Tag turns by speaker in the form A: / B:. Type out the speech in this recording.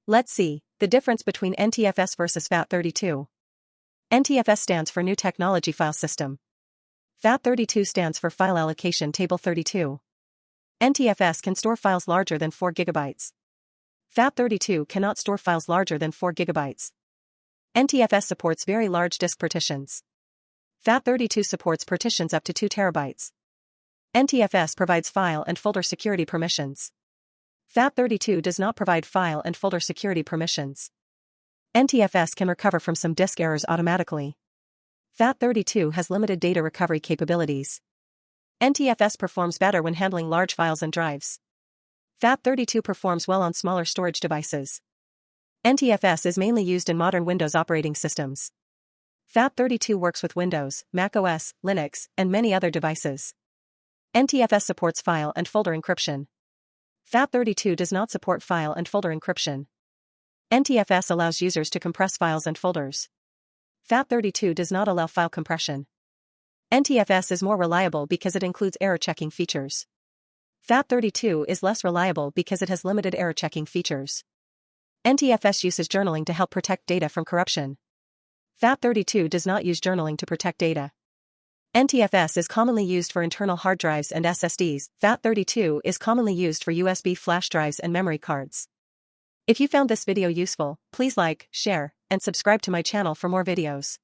A: Let's see the difference between NTFS versus FAT32. NTFS stands for New Technology File System. FAT32 stands for File Allocation Table 32. NTFS can store files larger than 4 GB. FAT32 cannot store files larger than 4 GB. NTFS supports very large disk partitions. FAT32 supports partitions up to 2 TB. NTFS provides file and folder security permissions. FAT32 does not provide file and folder security permissions. NTFS can recover from some disk errors automatically. FAT32 has limited data recovery capabilities. NTFS performs better when handling large files and drives. FAT32 performs well on smaller storage devices. NTFS is mainly used in modern Windows operating systems. FAT32 works with Windows, macOS, Linux, and many other devices. NTFS supports file and folder encryption. FAT32 does not support file and folder encryption. NTFS allows users to compress files and folders. FAT32 does not allow file compression. NTFS is more reliable because it includes error-checking features. FAT32 is less reliable because it has limited error-checking features. NTFS uses journaling to help protect data from corruption. FAT32 does not use journaling to protect data. NTFS is commonly used for internal hard drives and SSDs. FAT32 is commonly used for USB flash drives and memory cards. If you found this video useful, please like, share, and subscribe to my channel for more videos.